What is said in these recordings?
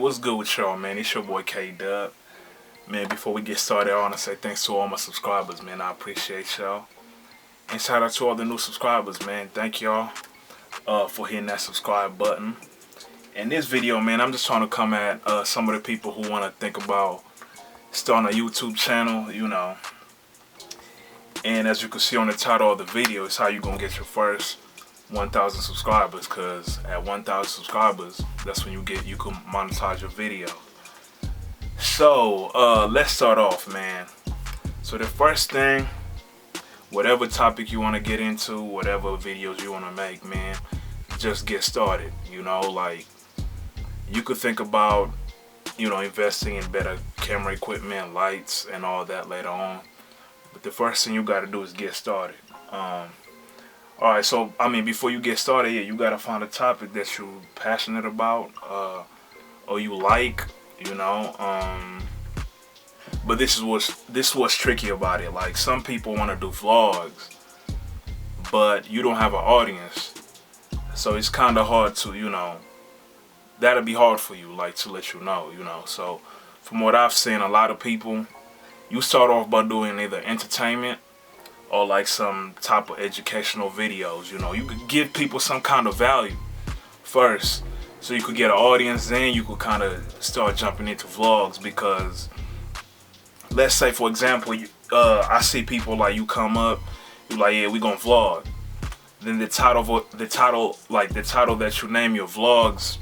what's good with y'all, man? It's your boy K-Dub. Man, before we get started, I want to say thanks to all my subscribers, man. I appreciate y'all. And shout out to all the new subscribers, man. Thank y'all for hitting that subscribe button. In this video, man, I'm just trying to come at some of the people who want to think about starting a YouTube channel, you know. And as you can see on the title of the video, it's how you going to get your first 1,000 subscribers, because at 1,000 subscribers, that's when you can monetize your video. So let's start off, man. So the first thing, whatever topic you want to get into, whatever videos you want to make, man, just get started. You know, like, you could think about, you know, investing in better camera equipment, lights, and all that later on. But the first thing you got to do is get started. Alright, so, I mean, before you get started, yeah, you got to find a topic that you're passionate about, or you like, you know. But this is what's tricky about it. Like, some people want to do vlogs, but you don't have an audience. So it's kind of hard to, you know, that'll be hard for you, like, to let you know. So from what I've seen, a lot of people, you start off by doing either entertainment or like some type of educational videos. You know, you could give people some kind of value first, so you could get an audience. Then you could kind of start jumping into vlogs, because let's say, for example, I see people like, you come up, you like, yeah, we gonna vlog. Then the title that you name your vlogs,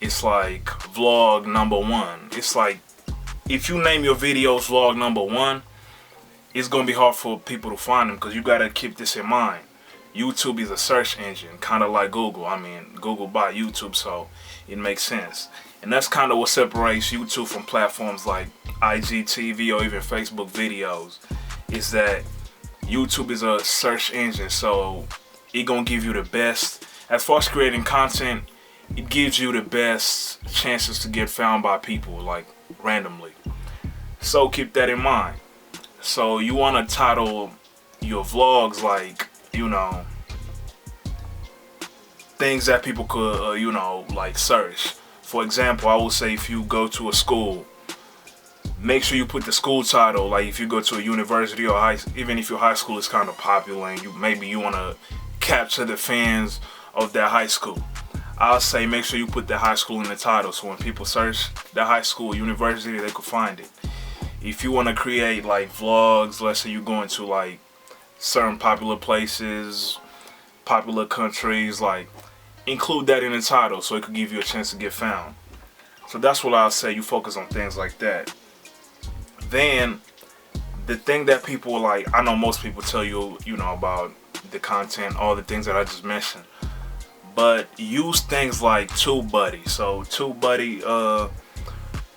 it's like vlog number 1. It's like, if you name your videos vlog number 1, it's gonna be hard for people to find them, because you gotta keep this in mind. YouTube is a search engine, kind of like Google. I mean, Google bought YouTube, so it makes sense. And that's kind of what separates YouTube from platforms like IGTV or even Facebook videos, is that YouTube is a search engine, so it gonna give you the best. As far as creating content, it gives you the best chances to get found by people, like, randomly. So keep that in mind. So you want to title your vlogs, like, you know, things that people could, you know, like, search. For example, I would say, if you go to a school, make sure you put the school title. Like, if you go to a university, or even if your high school is kind of popular and maybe you want to capture the fans of that high school, I'll say make sure you put the high school in the title, so when people search the high school, university, they could find it. If you want to create like vlogs, let's say you're going to like certain popular places, popular countries, like, include that in the title so it could give you a chance to get found. So that's what I'll say. You focus on things like that. Then the thing that people, like, I know most people tell you, you know, about the content, all the things that I just mentioned, but use things like TubeBuddy. So TubeBuddy,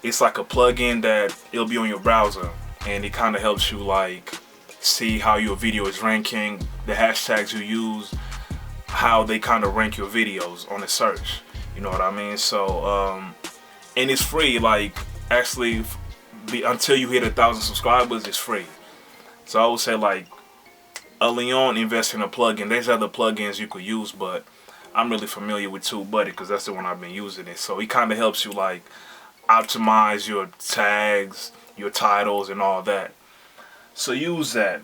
it's like a plugin that it'll be on your browser, and it kind of helps you like see how your video is ranking, the hashtags you use, how they kind of rank your videos on the search. You know what I mean? So and it's free. Like, actually, until you hit 1,000 subscribers, it's free. So I would say, like, early on, invest in a plugin. There's other plugins you could use, but I'm really familiar with TubeBuddy because that's the one I've been using it. So it kind of helps you like optimize your tags, your titles, and all that. So use that.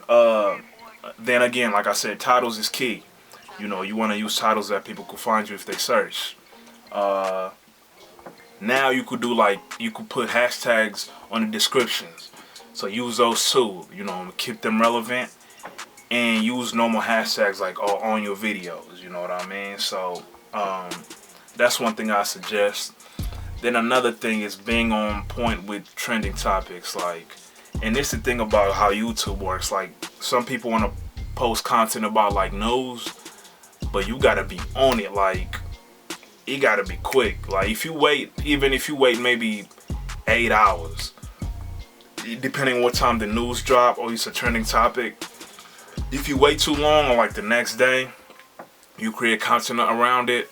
Then again, like I said, titles is key. You know, you want to use titles that people could find you if they search. Now you could do, like, you could put hashtags on the descriptions. So use those too. You know, keep them relevant, and use normal hashtags like on your videos. You know what I mean? So that's one thing I suggest. Then another thing is being on point with trending topics, like, and this is the thing about how YouTube works. Like, some people want to post content about like news, but you gotta be on it. Like, it gotta be quick. Like, if you wait, even if you wait maybe 8 hours, depending on what time the news drop or it's a trending topic, if you wait too long, or like the next day, you create content around it,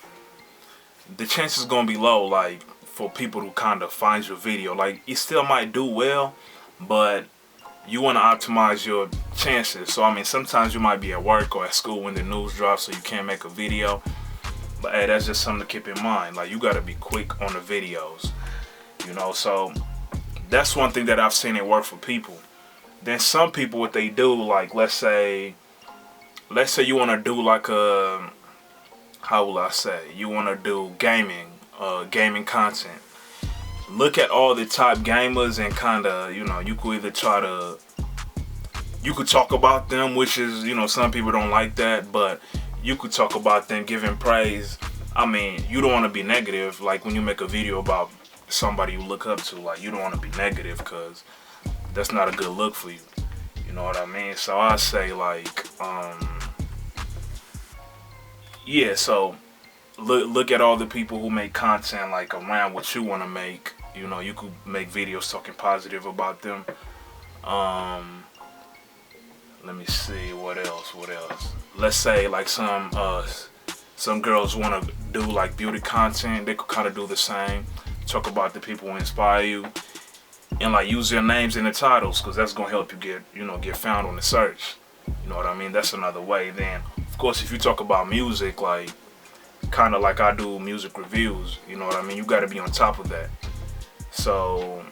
the chances gonna be low, like, for people to kind of find your video. Like, it still might do well, but you want to optimize your chances. So I mean, sometimes you might be at work or at school when the news drops, so you can't make a video. But hey, that's just something to keep in mind. Like, you gotta be quick on the videos, you know. So that's one thing that I've seen it work for people. Then some people, what they do, like, let's say you want to do like a, how will I say, you want to do gaming content. Look at all the top gamers and kind of, you know, you could either you could talk about them, which is, you know, some people don't like that, but you could talk about them, giving praise. I mean, you don't want to be negative. Like, when you make a video about somebody you look up to, like, you don't want to be negative, because that's not a good look for you. You know what I mean? So I say, like, yeah, so look at all the people who make content like around what you want to make. You know, you could make videos talking positive about them. Let me see, what else? Let's say like some girls want to do like beauty content. They could kind of do the same. Talk about the people who inspire you, and like use their names in the titles, because that's gonna help you get found on the search. You know what I mean? That's another way. Then of course, if you talk about music, like kind of like I do music reviews, you know what I mean? You got to be on top of that. So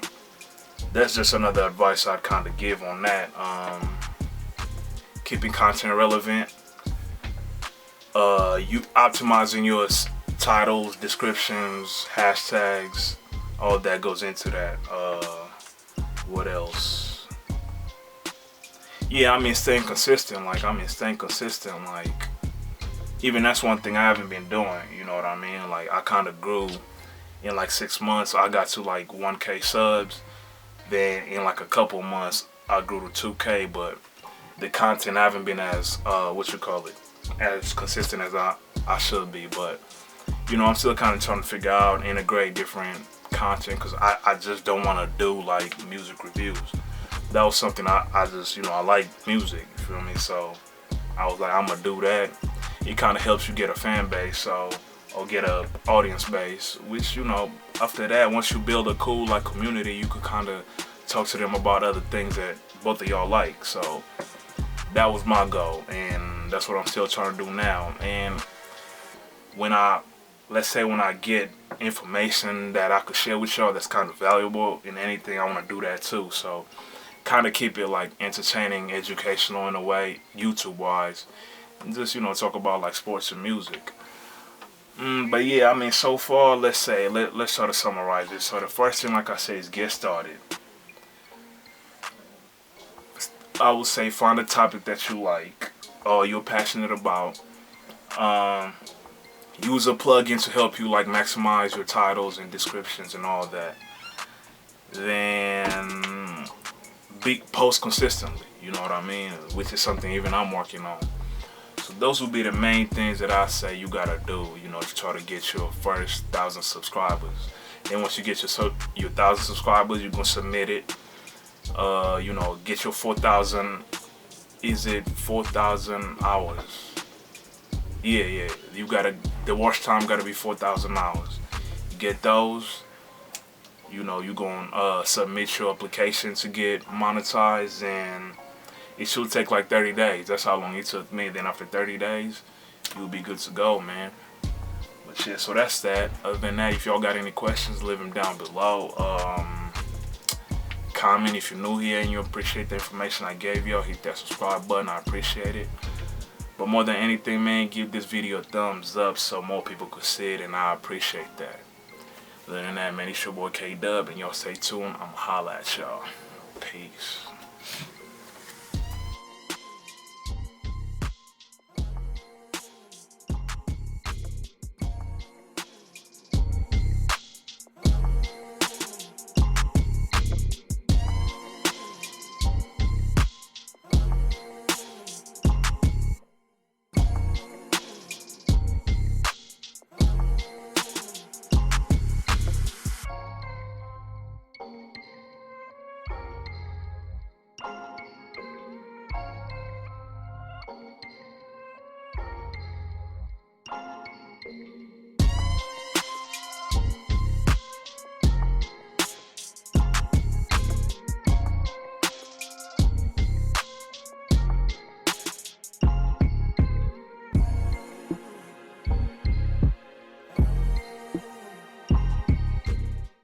that's just another advice I'd kind of give on that. Keeping content relevant. You optimizing your titles, descriptions, hashtags, all that goes into that. What else? Yeah, I mean, staying consistent. Like, even that's one thing I haven't been doing. You know what I mean? Like, I kind of grew in like 6 months. I got to like 1K subs. Then in like a couple months, I grew to 2K. But the content, I haven't been as as consistent as I should be. But you know, I'm still kind of trying to figure out, integrate different content, because I just don't want to do like music reviews. That was something I just, you know, I like music, you feel me? So I was like, I'm gonna do that. It kind of helps you get a fan base, or get a audience base, which, you know, after that, once you build a cool like community, you could kind of talk to them about other things that both of y'all like. So that was my goal, and that's what I'm still trying to do now. And let's say when I get information that I could share with y'all that's kind of valuable in anything, I want to do that too. So kind of keep it like entertaining, educational in a way, YouTube wise, and just, you know, talk about like sports and music. But yeah, I mean, so far, let's try to summarize this. So the first thing, like I said, is get started. I would say find a topic that you like or you're passionate about. Use a plugin to help you like maximize your titles and descriptions and all that. Then post consistently, you know what I mean? Which is something even I'm working on. So those would be the main things that I say you gotta do, you know, to try to get your first 1,000 subscribers. Then once you get your 1,000 subscribers, you're gonna submit it. You know, get your 4,000. Is it 4,000 hours? Yeah. The watch time gotta be 4,000 hours. You get those. You know, you're gonna submit your application to get monetized, and it should take like 30 days. That's how long it took me. Then after 30 days, you'll be good to go, man. But yeah, so that's that. Other than that, if y'all got any questions, leave them down below. Comment if you're new here and you appreciate the information I gave y'all. Hit that subscribe button. I appreciate it. But more than anything, man, give this video a thumbs up so more people could see it, and I appreciate that. Other than that, man, it's your boy K-Dub, and y'all stay tuned. I'ma holla at y'all. Peace.